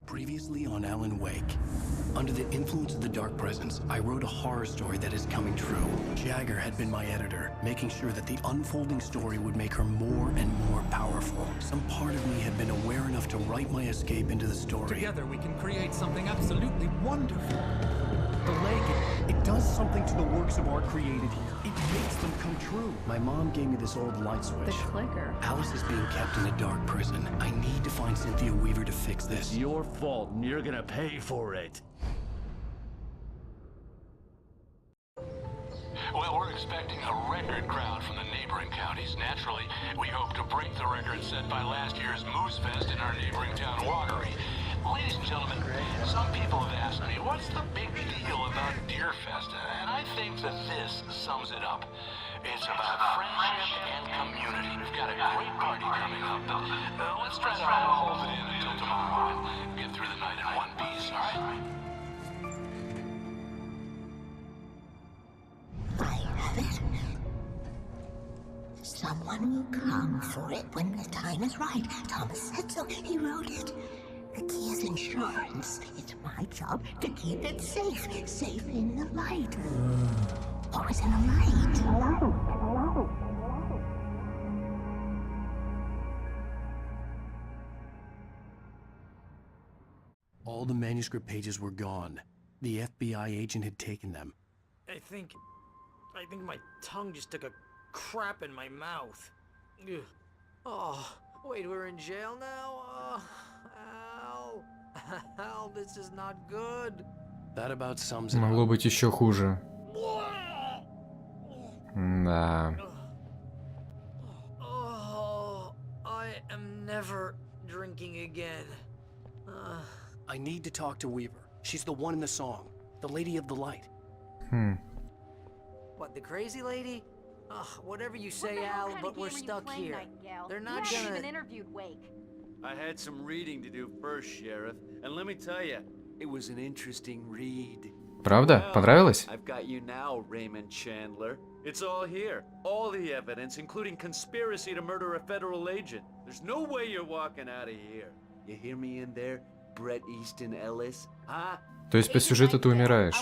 Previously on Alan Wake. Under the influence of the dark presence, I wrote a horror story that is coming true. Jagger had been my editor, making sure that the unfolding story would make her more and more powerful. Some part of me had been aware enough to write my escape into the story. Together we can create something absolutely wonderful. The lake, it does something to the works of art created here. It makes them come true. My mom gave me this old light switch. The clicker. Alice is being kept in a dark prison. I need to find Cynthia Weaver to fix this. It's your fault, and you're gonna pay for it. Well, we're expecting a record crowd from the neighboring counties. Naturally, we hope to break the record set by last year's Moose Fest in our neighboring town, Watery. Ladies and gentlemen, some people have asked me, what's the big deal about Deer Fest? And I think that this sums it up. It's about friendship and community. We've got a great party coming up. Let's try to hold it in until tomorrow and get through the night in one piece, all right? I have it. Someone will come for it when the time is right. Thomas said so. He wrote it. The key is insurance. It's my job to keep it safe. Safe in the light. Always in the light. All the manuscript pages were gone. The FBI agent had taken them. I think my tongue just took a crap in my mouth. Ugh. Oh, wait, we're in jail now? Al, this is not good. That about sums it Могло up. быть еще хуже. Да. Oh, I am never drinking again. I need to talk to Weaver. She's the one in the song. The Lady of the Light. What, the crazy lady? Ugh, whatever you say, Al, but we're stuck here. They're not You haven't gonna... even interviewed Wake. I had some reading to do first, Sheriff, and let me tell you, it was an interesting read. Правда? Понравилось? I've got you now, Raymond Chandler. It's all here. All the evidence, including conspiracy to murder a federal agent. There's no way you're walking out of here. You hear me in there, Bret Easton Ellis? Huh? То есть по сюжету ты умираешь?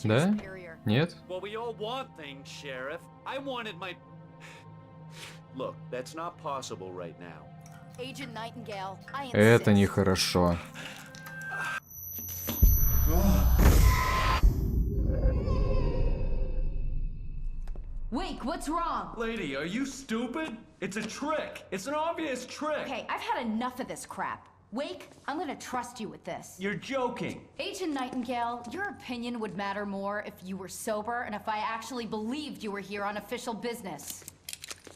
Да? Нет? Well, we all want things, Sheriff. I wanted my... Look, that's not possible right now. Agent Nightingale, I insist. Это нехорошо. Wake, what's wrong? Lady, are you stupid? It's a trick. It's an obvious trick. Okay, I've had enough of this crap. Wake, I'm gonna trust you with this. You're joking. Agent Nightingale, your opinion would matter more if you were sober and if I actually believed you were here on official business.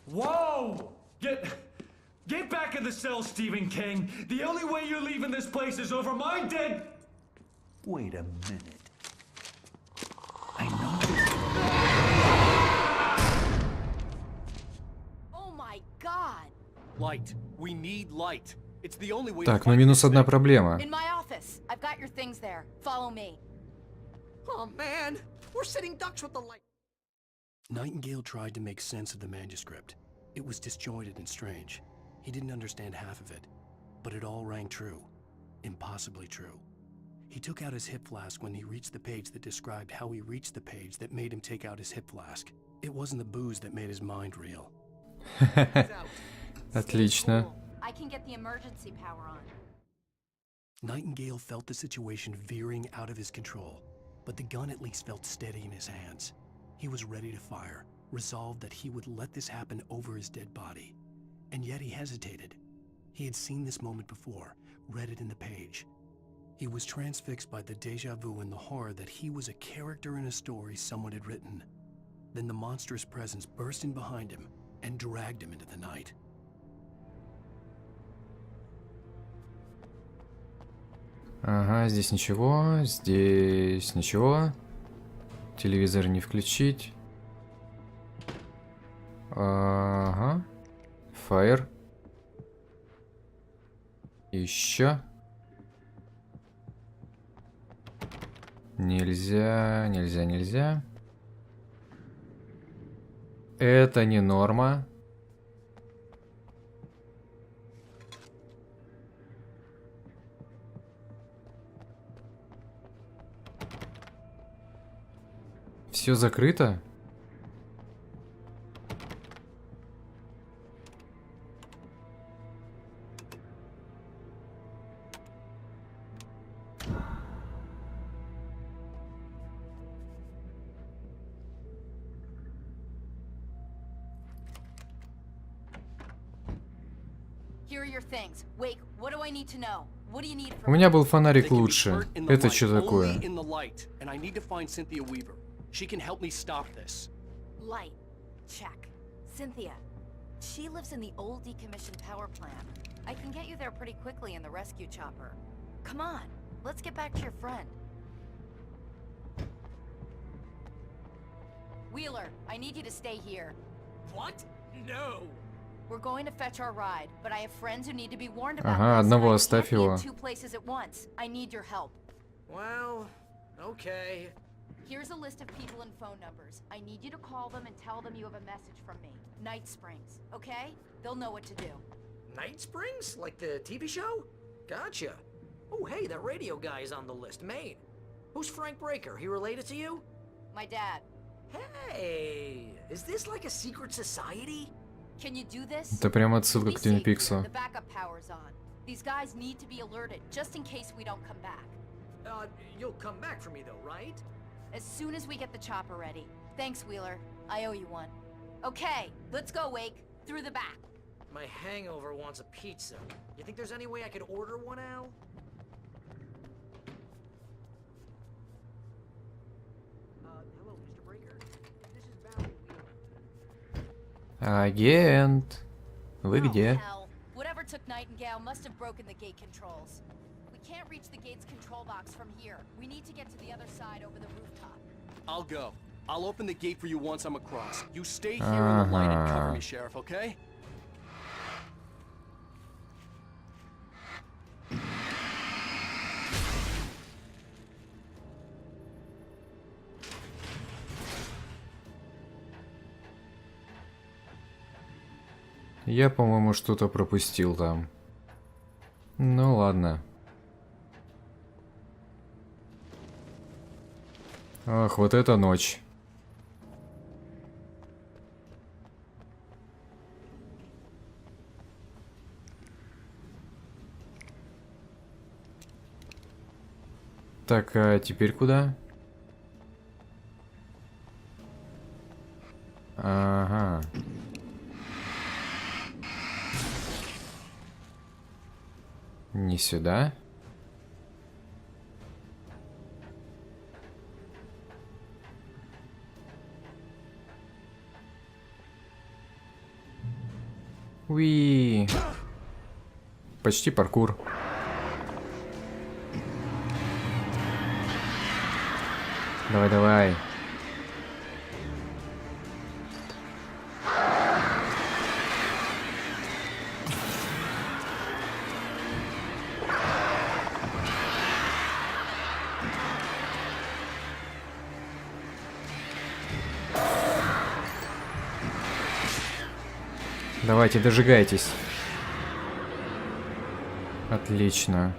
Whoa! Get back in the cell, Stephen King. The only way you're leaving this place is over my dead... Wait a minute. I know. Oh my God! Light. We need light. It's the only way. Так, но минус одна проблема. In my office. I've got your things there. Follow me. Oh man, we're sitting ducks with the light. Nightingale tried to make sense of the manuscript. It was disjointed and strange. He didn't understand half of it, but it all rang true. Impossibly true. He took out his hip flask when he reached the page that described how he reached the page that made him take out his hip flask. It wasn't the booze that made his mind reel. Отлично. I can get the emergency power on. Nightingale felt the situation veering out of his control, but the gun at least felt steady in his hands. He was ready to fire, resolved that he would let this happen over his dead body. And yet he hesitated. He had seen this moment before, read it in the page. He was transfixed by the deja vu and the horror that he was a character in a story someone had written. Then the monstrous presence burst in behind him and dragged him into the night. Ага, здесь ничего, здесь ничего. Телевизор не включить. Ага. Фаер. Еще. Нельзя, нельзя, нельзя. Это не норма. Все закрыто? Here are your things. Wait, what do I need to know? What do you need У from me? меня был фонарик лучше. Это что такое? In the light, and I need to find Cynthia Weaver. She can help me stop this. Light. Check. Cynthia. She lives in the old decommissioned power plant. I can get you there pretty quickly in the rescue chopper. Come on, let's get back to your friend. Wheeler, I need you to stay here. What? No. We're going to fetch our ride, but I have friends who need to be warned about Ага, this. одного I оставь can't be in его. 2 places at once. I need your help. Well, okay. Here's a list of people and phone numbers. I need you to call them and tell them you have a message from me. Night Springs, okay? They'll know what to do. Night Springs? Like the TV show? Gotcha. Oh, hey, that radio guy is on the list. Maine. Who's Frank Breaker? He related to you? My dad. Hey, is this like a secret society? Can you do this? Это прям отсылка Be к Твин safe here. Пиксу. The backup power's on. These guys need to be alerted, just in case we don't come back. You'll come back for me though, right? As soon as we get the chopper ready. Thanks, Wheeler. I owe you one. Okay, let's go, Wake. Through the back. My hangover wants a pizza. You think there's any way I could order one, Al? Hello, Mr. Breaker. This is Barry Wheeler. Агент. Вы Oh, где? hell. Whatever took Nightingale must have broken the gate controls. We can't reach the gate's control box from here. We need to get to the other side over the rooftop. I'll go. I'll open the gate for you once I'm across. You stay here in the light and cover me, Sheriff, okay? Я, по-моему, что-то пропустил там. Ну ладно. Ах, вот это ночь. Так, а теперь куда? Ага. Не сюда? Уи. Почти паркур. Давай, давай. Давайте, дожигайтесь. Отлично.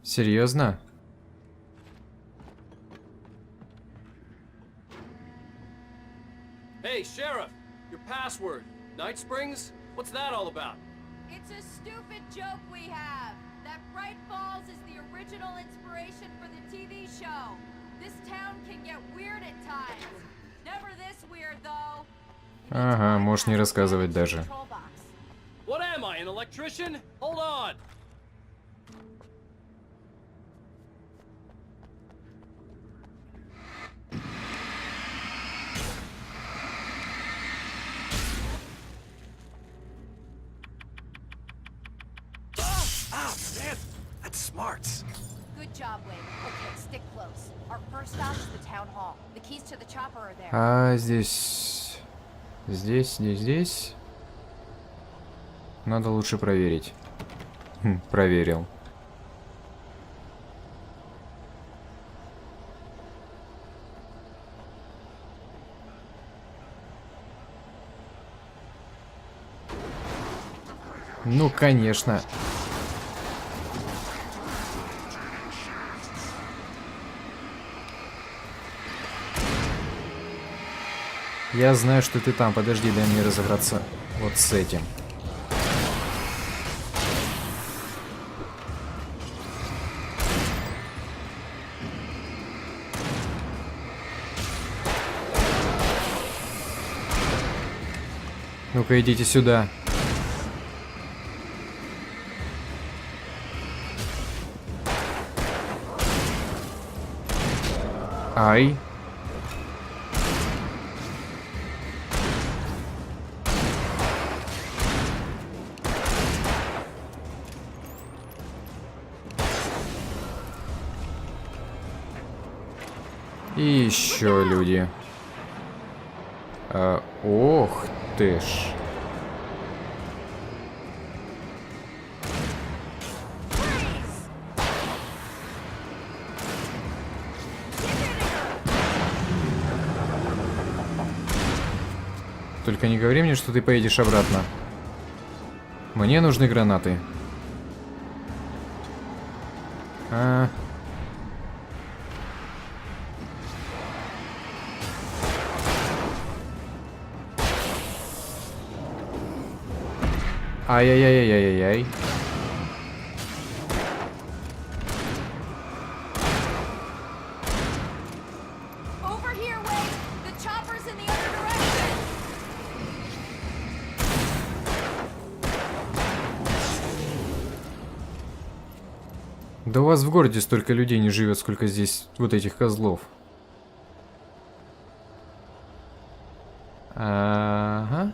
Серьезно? Hey, Sheriff! Your password. Night Springs? What's that all about? It's a stupid joke we have. That Bright Falls is the original inspiration for the TV show. This town can get weird at times. Never this weird, though. Ага, можешь не рассказывать даже. What am I, an electrician? Hold on! Ah, man! That's smarts! Good job, Wade. Okay, stick close. Our first stop is the town hall. The keys to the chopper are there. А здесь... Здесь... Надо лучше проверить. Проверил. Ну, конечно. Я знаю, что ты там. Подожди, дай мне разобраться вот с этим. Ну-ка, идите сюда. Ай. И еще люди. Ох ты ж. Только не говори мне, что ты поедешь обратно. Мне нужны гранаты. Ай-яй-яй-яй-яй-яй. Over here, Wade. The chopper's in the other direction. Да у вас в городе столько людей не живет, сколько здесь вот этих козлов. Ага.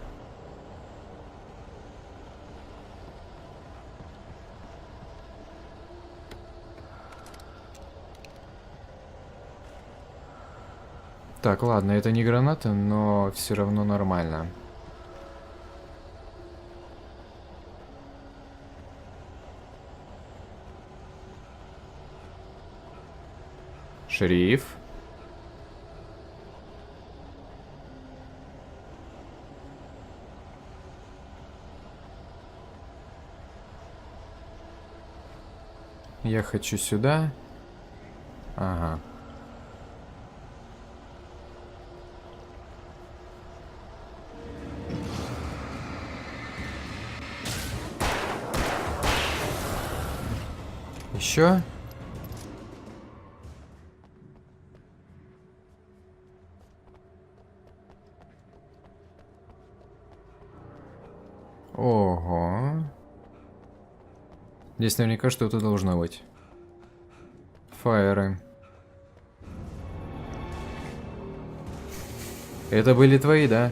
Так, ладно, это не граната, но все равно нормально. Шериф. Я хочу сюда. Ага. Еще? Ого. Здесь наверняка что-то должно быть. Фаеры. Это были твои, да?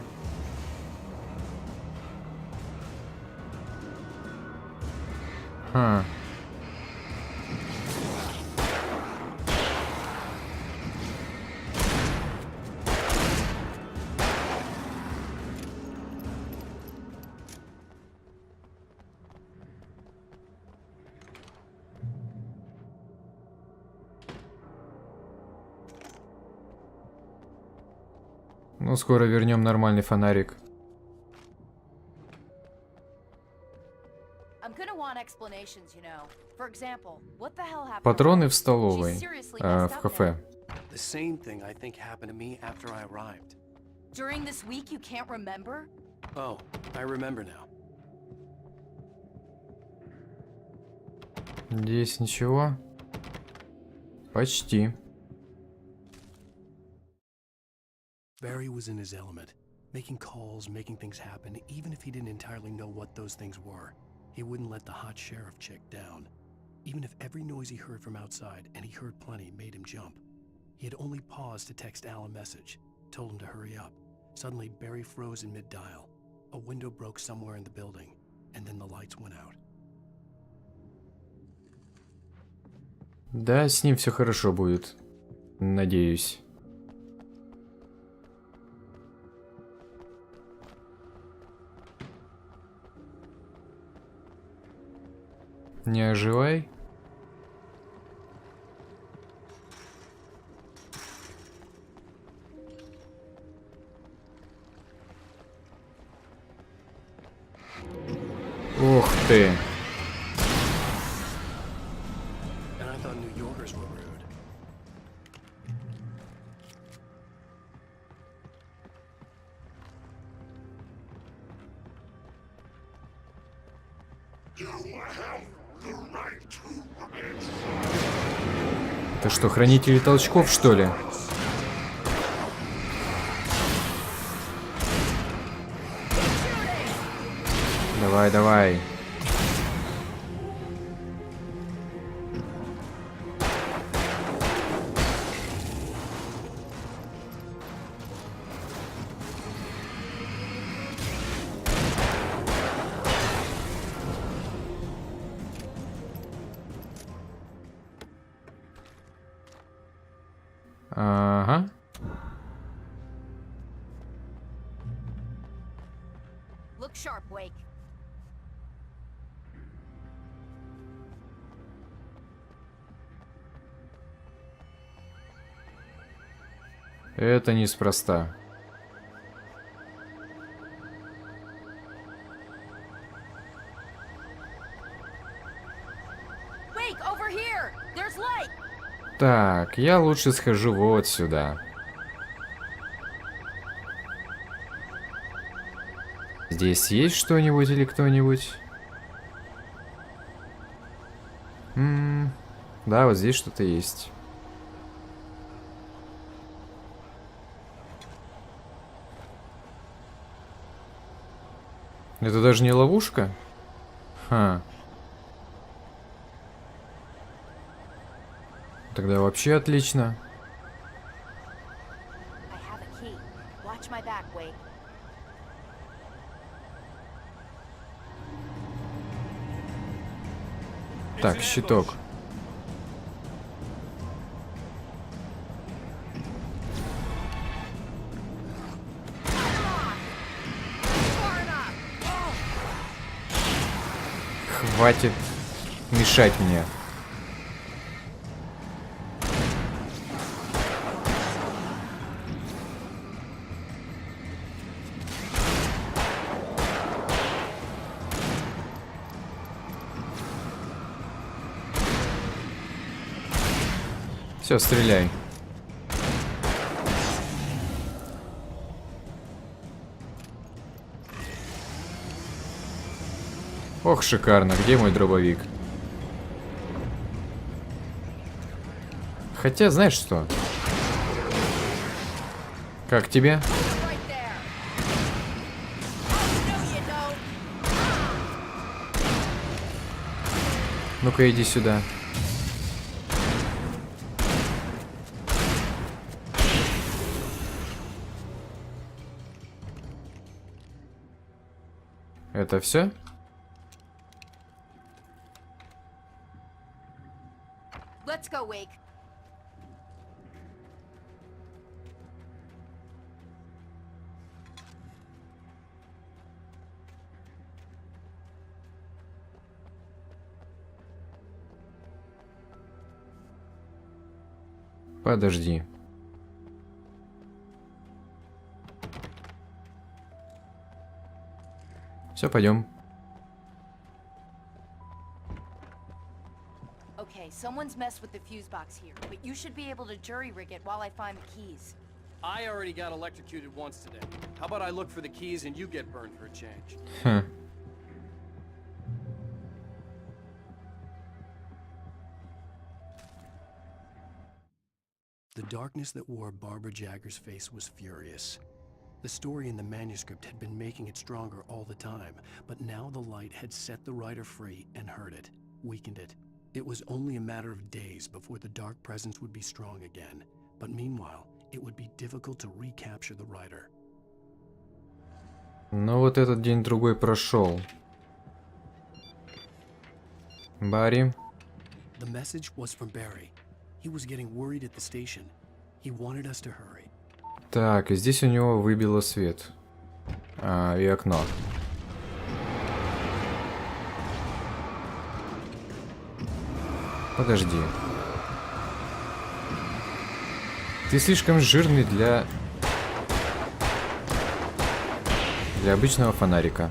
Ха. Ну, скоро вернем нормальный фонарик. Патроны в столовой, в кафе. The same thing I think happened to me after I arrived. During this week, you can't remember? Oh, I remember now. Здесь ничего. Почти. Barry was in his element, making calls, making things happen, even if he didn't entirely know what those things were. He wouldn't let the hot sheriff chick down. Even if every noise he heard from outside, and he heard plenty, made him jump. He had only paused to text Al a message, told him to hurry up. Suddenly, Barry froze in mid-dial. A window broke somewhere in the building, and then the lights went out. Да, с ним все хорошо будет. Надеюсь. Не оживай. Ух ты. And I thought New Yorkers were rude. Это что, хранители толчков, что ли? Давай, давай. Ага. Look sharp, Wake. Это неспроста. Wake, over here! There's light! Так, я лучше схожу вот сюда. Здесь есть что-нибудь или кто-нибудь? Да, вот здесь что-то есть. Это даже не ловушка? Ха. Тогда вообще отлично. I have a key. Watch my back, Wake. Так, щиток. Хватит мешать мне. Все, стреляй. Ох, шикарно. Где мой дробовик? Хотя, знаешь что? Как тебе? Right there. No, you don't. Ну-ка, иди сюда. Это все? Let's go, Wake. Подожди. Все, пойдем. Okay, someone's messed with the fuse box here, but you should be able to jury-rig it while I find the keys. I already got electrocuted once today. How about I look for the keys and you get burned for a change? Хм. The darkness that wore Barbara Jagger's face was furious. The story in the manuscript had been making it stronger all the time, but now the light had set the writer free and hurt it, weakened it. It was only a matter of days before the dark presence would be strong again, but meanwhile, it would be difficult to recapture the writer. Ну вот этот день-другой прошел. Барри. The message was from Barry. He was getting worried at the station. He wanted us to hurry. Так, и здесь у него выбило свет. И окно. Подожди. Ты слишком жирный для обычного фонарика.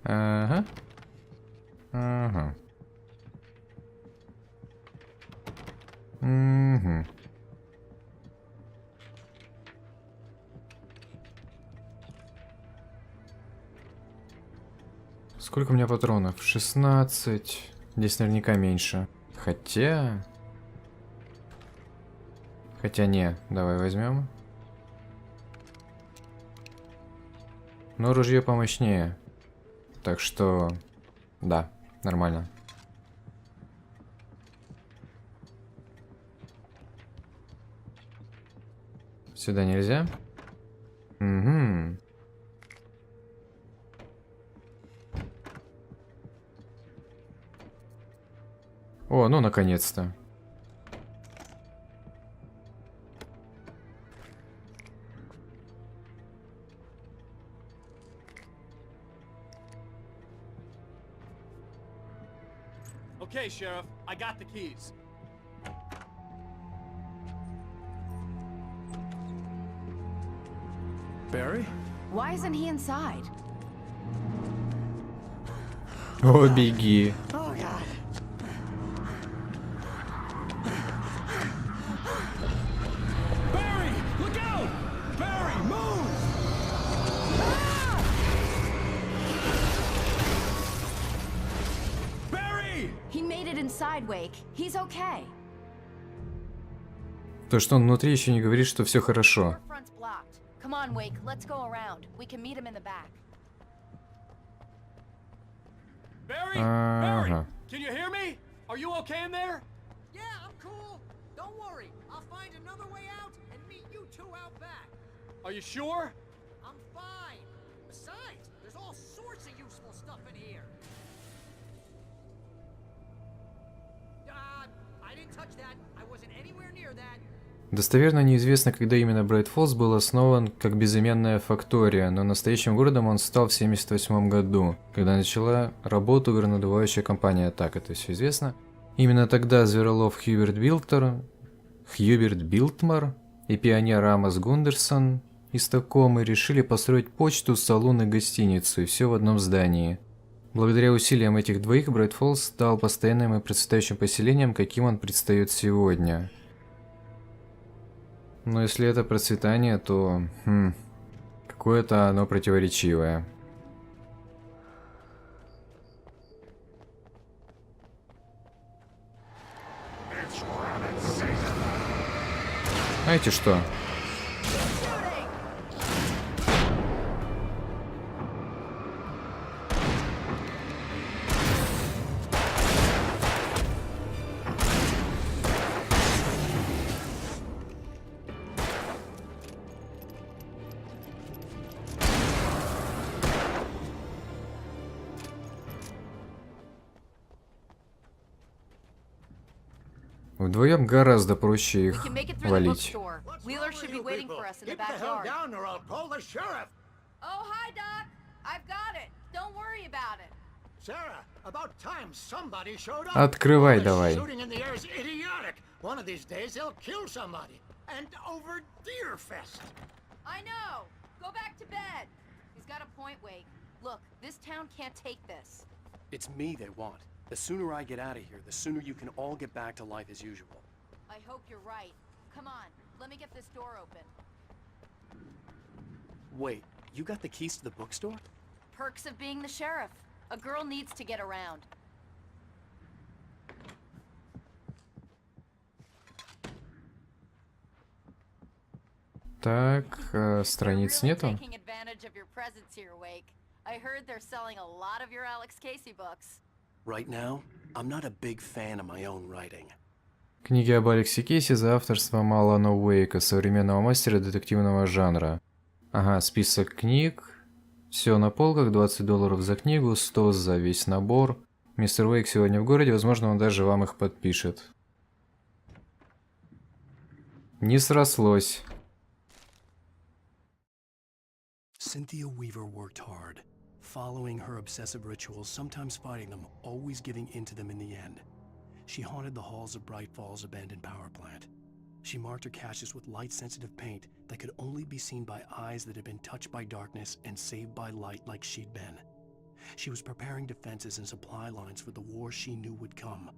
Ага. Ага. Угу. Сколько у меня патронов? 16. Здесь наверняка меньше. Хотя не. Давай возьмем. Но ружье помощнее. Так что... Да, нормально. Сюда нельзя? Угу. О, ну наконец-то. Okay, Sheriff, I got the keys. Barry? Why isn't he inside? О, беги. Oh, God. Barry, look out! Barry, move! Barry! He made it inside, Wake. He's okay. То, что он внутри, еще не говорит, что все хорошо. Front's blocked. Come on, Wake. Let's go around. We can meet him in the back. Barry? Ага. Barry, can you hear me? Are you okay in there? Yeah, I'm cool. Don't worry. I'll find another way out and meet you two out back. Are you sure? I'm fine. Besides, there's all sorts of useful stuff in here. I didn't touch that. I wasn't anywhere near that. Достоверно неизвестно, когда именно Брайт Фоллс был основан как безымянная фактория, но настоящим городом он стал в 1978 году, когда начала работу горнодобывающая компания. Так, это все известно. Именно тогда зверолов Хьюберт Билтмар и пионер Амос Гундерсон из Такомы решили построить почту, салон и гостиницу, и все в одном здании. Благодаря усилиям этих двоих Брайт Фоллс стал постоянным и процветающим поселением, каким он предстает сегодня. Но если это процветание, то... какое-то оно противоречивое. Знаете что? Вдвоем гораздо проще их валить. Wheeler should be waiting for us in the backyard. down or I'll call the sheriff. Oh, hi, Doc. I've got it. Don't worry about it. Sarah, about time somebody showed up. Открывай The давай. Shooting in the air is idiotic. One of these days they'll kill somebody. And over Deer Fest. I know. Go back to bed. He's got a point, Wake. Look, this town can't take this. It's me they want. The sooner I get out of here, the sooner you can all get back to life as usual. I hope you're right. Come on, let me get this door open. Wait, you got the keys to the bookstore? Perks of being the sheriff. A girl needs to get around. Так, страниц Really нету? taking advantage of your presence here, Wake. I heard they're selling a lot of your Alex Casey books. Right now, I'm not a big fan of my own writing. Книги об Алексе Кейси за авторством Алана Уэйка, современного мастера детективного жанра. Ага, список книг. Все на полках, $20 за книгу, 100 за весь набор. Мистер Уэйк сегодня в городе, возможно, он даже вам их подпишет. Не срослось. Cynthia Weaver worked hard, following her obsessive rituals, sometimes fighting them, always giving in to them in the end. She haunted the halls of Bright Falls abandoned power plant. She marked her caches with light-sensitive paint that could only be seen by eyes that had been touched by darkness and saved by light like she'd been. She was preparing defenses and supply lines for the war she knew would come.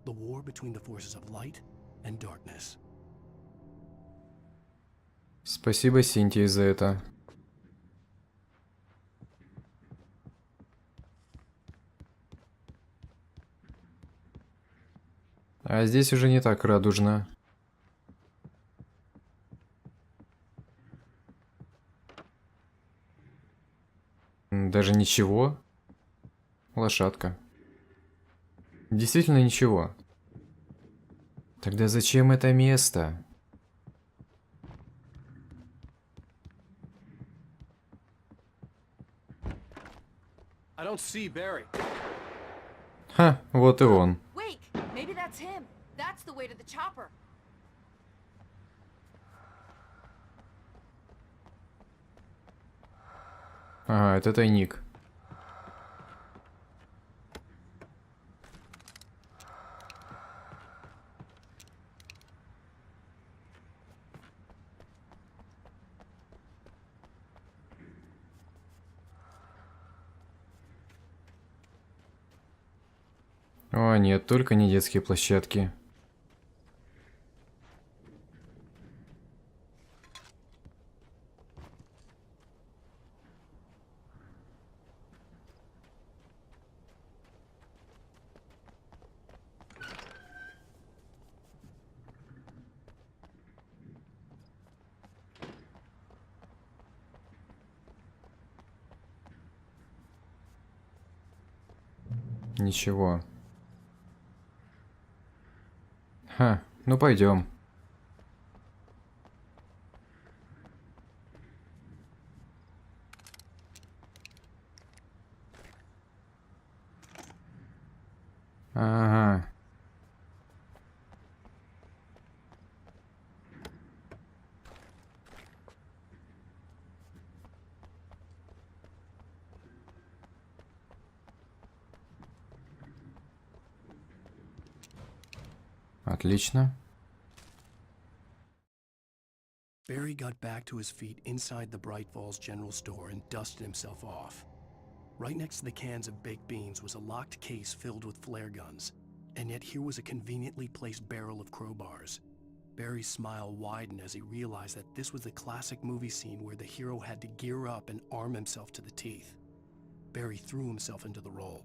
The war between the forces of light and darkness. Спасибо, Синтии, за это. А здесь уже не так радужно. Даже ничего. Лошадка. Действительно ничего. Тогда зачем это место? I don't see Barry. Ха, вот и он. Wait, maybe that's him. That's the way to the chopper. Ага, это тайник. О, нет, только не детские площадки. Ничего. Ха, ну пойдем. Ага. Отлично. Barry got back to his feet inside the Bright Falls General Store and dusted himself off. Right next to the cans of baked beans was a locked case filled with flare guns, and yet here was a conveniently placed barrel of crowbars. Barry's smile widened as he realized that this was the classic movie scene where the hero had to gear up and arm himself to the teeth. Barry threw himself into the role.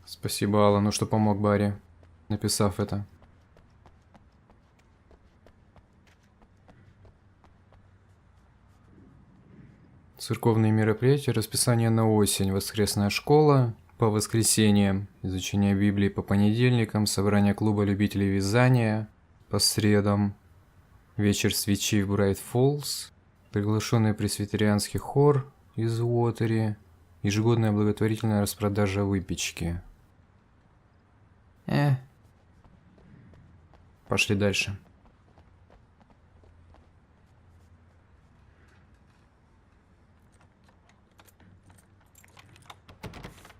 Спасибо Алану, что помог Барри, написав это. Церковные мероприятия, расписание на осень, воскресная школа по воскресеньям, изучение Библии по понедельникам, собрание клуба любителей вязания по средам, вечер свечей в Брайт Фоллс, приглашенный пресвитерианский хор из Уотери, ежегодная благотворительная распродажа выпечки. Пошли дальше.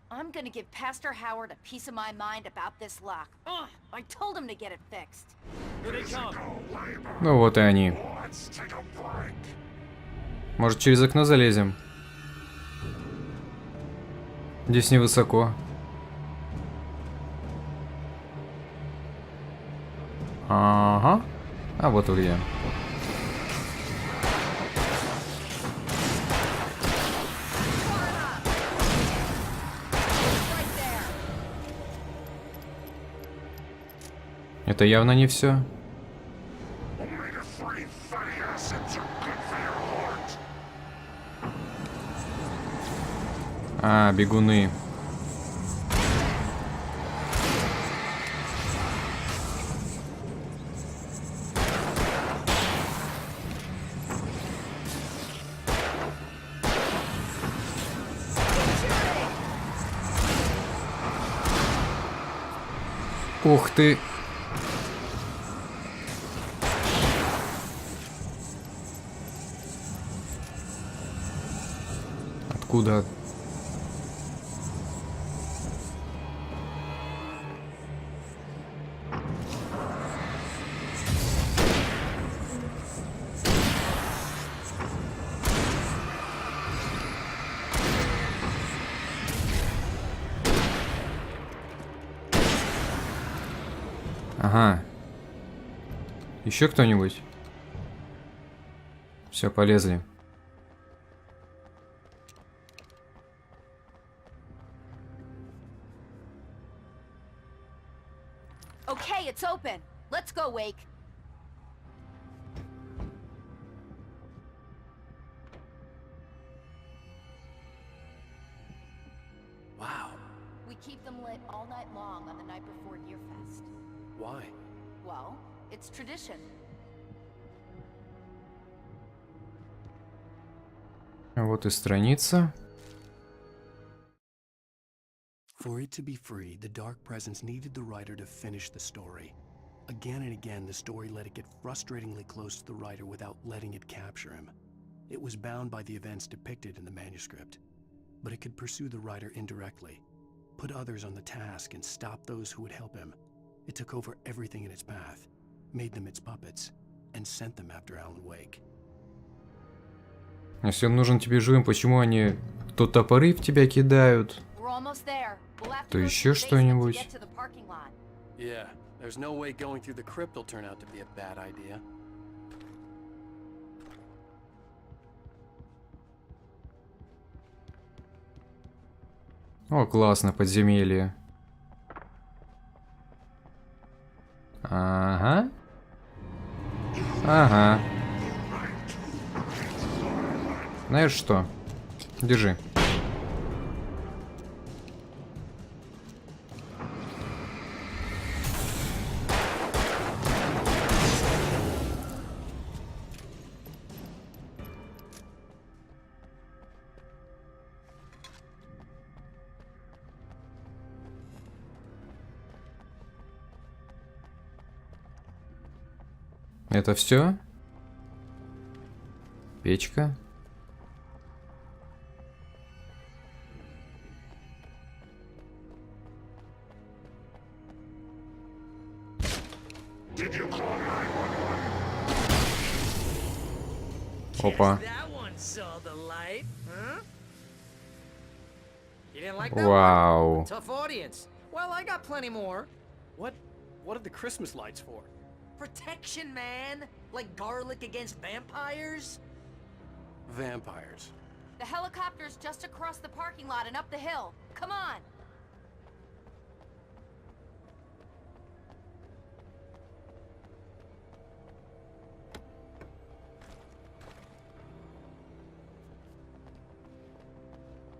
I'm gonna give Pastor Howard a piece of my mind about this lock. Ugh, I told him to get it fixed. Here they come. Ну вот и они. Может, через окно залезем? Здесь невысоко. Ага. А вот вы где. Это явно не все. А, бегуны. Ух ты! Откуда? Ага. Еще кто-нибудь? Все, полезли. Okay, it's open. Let's go, Wake. Wow. We keep them lit all night long on the night before Yearfest. Why? Well, it's tradition. Вот и страница. For it to be free, the dark presence needed the writer to finish the story. Again and again, the story let it get frustratingly close to the writer without letting it capture him. It was bound by the events depicted in the manuscript, but it could pursue the writer indirectly, put others on the task, and stop those who would help him. It took over everything in its path, made them its puppets, and sent them after Alan Wake. Если он нужен тебе живым, почему они то топоры в тебя кидают, то еще что-нибудь? Yeah, there's no way going through the crypt will turn out to be a bad idea. О, классно, подземелье. Ага. Ага. Знаешь что? Держи. Это все? Печка? Опа. Вау. Tough audience. Well, I got plenty more. What are the Christmas lights for? Protection, man. Like garlic against vampires. Vampires. The helicopter's just across the parking lot and up the hill. Come on.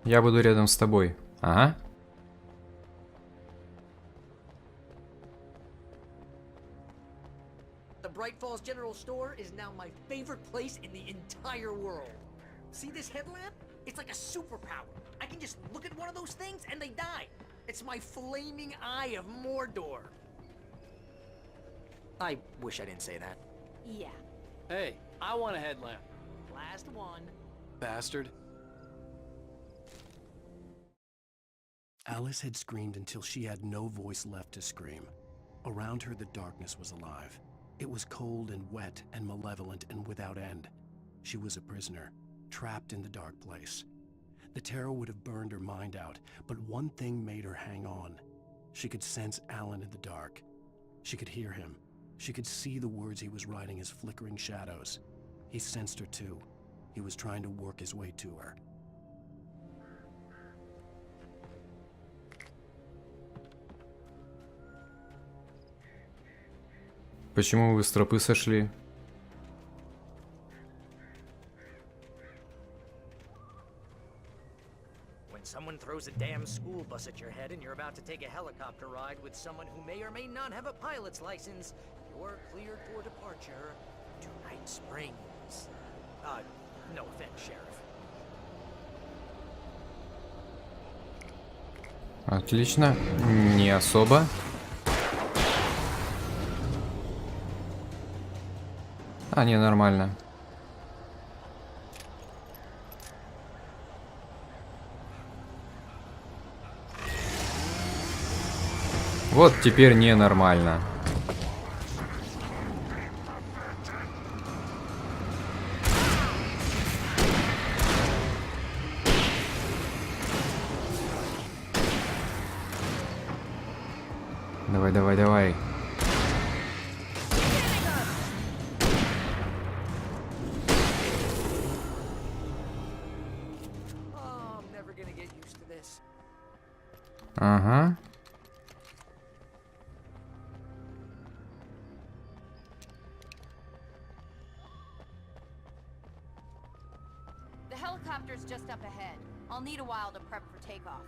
Я буду рядом с тобой. Ага. The Bright Falls General Store is now my favorite place in the entire world. See this headlamp? It's like a superpower. I can just look at one of those things and they die. It's my flaming eye of Mordor. I wish I didn't say that. Yeah. Hey, I want a headlamp. Last one. Bastard. Alice had screamed until she had no voice left to scream. Around her, the darkness was alive. It was cold and wet and malevolent and without end. She was a prisoner, trapped in the dark place. The terror would have burned her mind out, but one thing made her hang on. She could sense Alan in the dark. She could hear him. She could see the words he was writing as flickering shadows. He sensed her too. He was trying to work his way to her. Почему вы с тропы сошли? When someone throws a damn school bus at your head and you're about to take a helicopter ride with someone who may or may not have a pilot's license, you're cleared for departure to Night Springs. No offense, Sheriff. Отлично. Не особо. А, не, нормально. Вот теперь ненормально. Давай, давай, давай. This. Ага. is just up ahead. I'll need a while to prep for takeoff.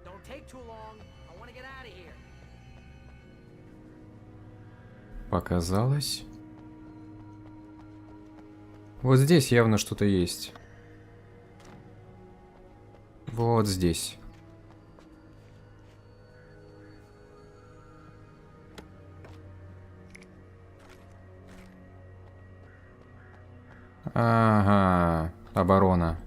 Don't take too long. I want to get out of here. Показалось. Вот здесь явно что-то есть. Вот здесь. Ага, оборона.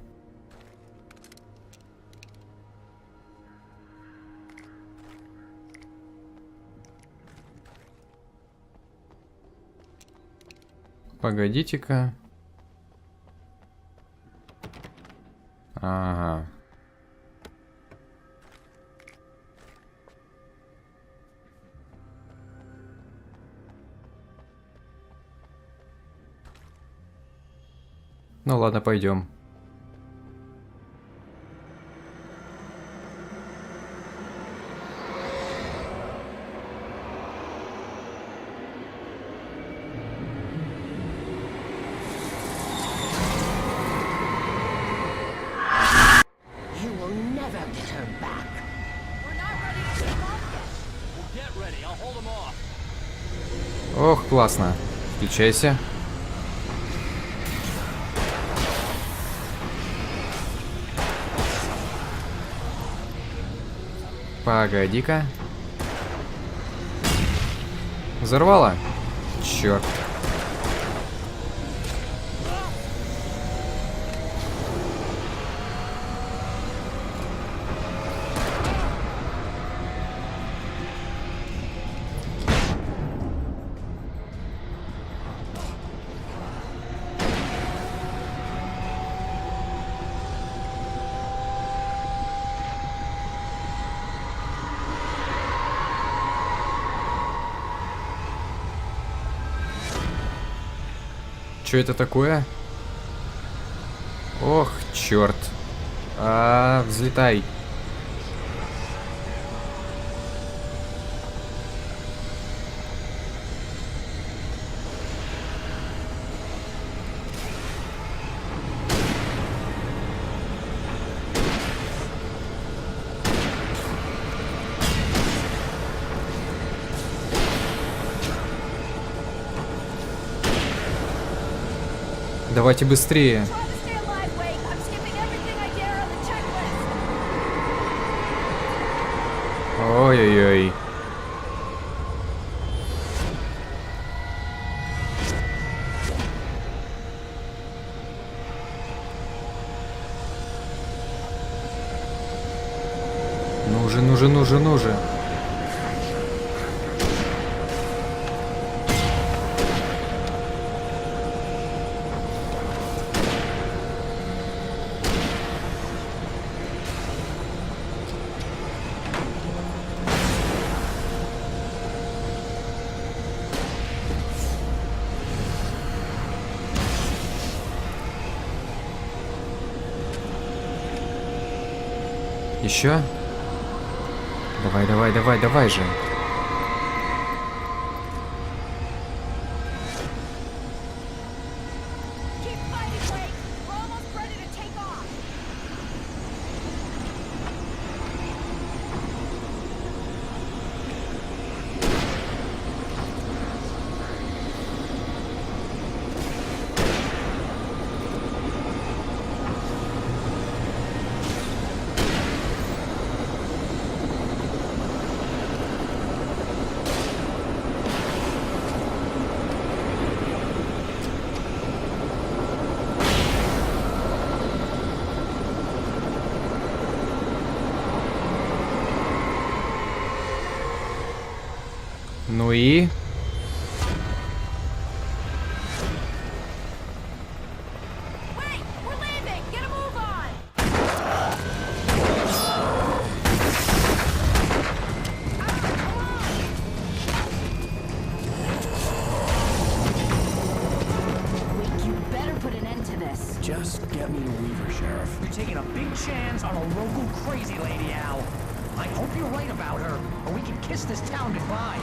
Погодите-ка. Ага. Ну ладно, пойдем. You will never get her back. We're not ready to take off yet. Well, get ready. I'll hold them off. Ох, классно. Включайся. Погоди-ка. Взорвало? Черт. Что это такое? Ох, черт. Взлетай. Давайте быстрее. Try to stay alive, Wake. I'm skipping everything I dare on the checklist. Ой-ой-ой. Ну же. Еще? Давай же. Keep fighting, Wake. We're almost ready to take off. Ну и... Wait, we're landing. Get a move on. Wake, you better put an end to this. Just get me to Weaver, Sheriff. You're taking a big chance on a local crazy lady, Al. I hope you're right about her, or we can kiss this town goodbye.